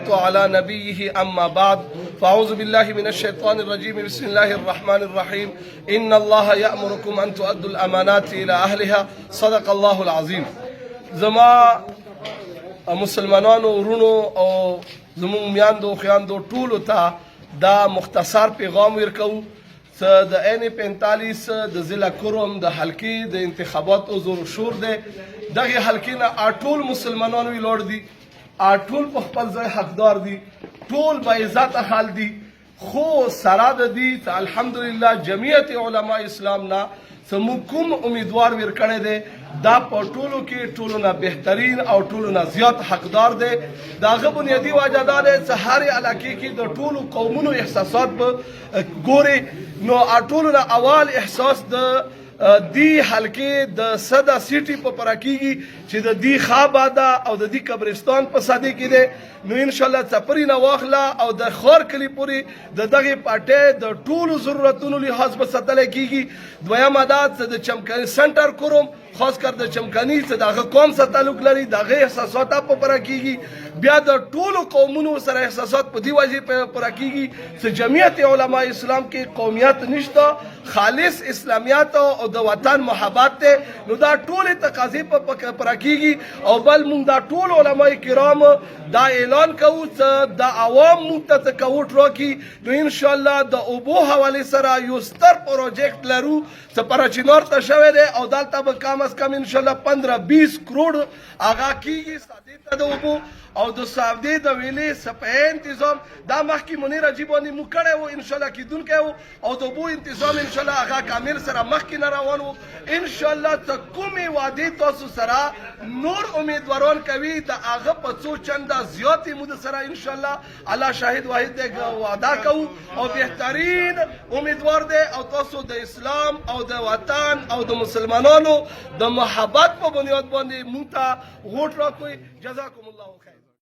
والصلاة على نبيه أما بعد فأعوذ بالله من الشيطان الرجيم بسم الله الرحمن الرحيم إن الله يأمركم أن تؤدوا الأمانات إلى أهلها صدق الله العظيم. زما مسلمانانو ورونو او زمون میاندو خیاندو ټولو ته دا مختصر پیغام ورکو چې د ان 45 د ضلع کوروم د حلقې د انتخاباتو زور شور دی. دغه حلقې نه ټول مسلمانانو ویلوړ دي، ټول په خپل ځای حقدار دي، ټول با عزت حال دي، خو سره د دې ته الحمدلله جمعیت علما اسلام نه سمو کوم امیدوار ورکړی دی دا په ټولو کې ټولو نه بهترین او ټولو نه زیات حقدار دی. د هغه بنیادي وجه دا دی چې هرې علاقې کې د ټولو قومونو احساسات به ګوري، نو ټولو نه اول احساس د دی حلقې د صدا سیټي په پره کېږي چې د دی خوابه ده او د دی قبرستان په صدې کې دی. نو انشاءالله څپرې نه واخله او د خار کلي پورې د دغې پارټۍ د ټولو ضرورتونو لحاظ به ساتلی کېږي. دویمه دا چې د چمکني سنټر کوروم خاص کر د چمکني چې د هغه قوم سره تعلق لري د هغې احساسات په پره کېږي. بیا د ټولو قومونو سره احساسات په دې وجې په پره کېږي چې جمعیت علما اسلام کې قومیت نشته، خالص اسلامیت او د وطن محبت دی. نو دا ټولې تقاضې په پره کېږي او بل مونږ دا ټول علما کرام دا اعلان کوو چې د عوام مونږ ته چې کوټ راکړي. نو انشاءالله د اوبو حوالې سره یو ستر پروجیکټ لرو چې پراچینار ته شوی دی او دلته به کم از کم انشاءالله 15-20 کروڑ هغه کېږي سادې ته د اوبو او د سعودي د ویلې صفحې تنظیم دا مخکې منیر عجیب باندې مو کړی و، انشاءالله کېدونکی و او د اوبو تنظیم انشاءالله هغه کامل سره مخکې نه روان و. انشاءالله ته کومې وعدې تاسو سره نور امیدواران کوي د هغه په څو چنده زیاتې مو سره انشاءالله الله شاهد واحد دی وعده کوو او بهترین امیدوار دی او تاسو د اسلام او د وطن او د مسلمانانو د محبت په بنیاد باندې مونږ ته غوټ راکوئ. جزاکم الله خیر.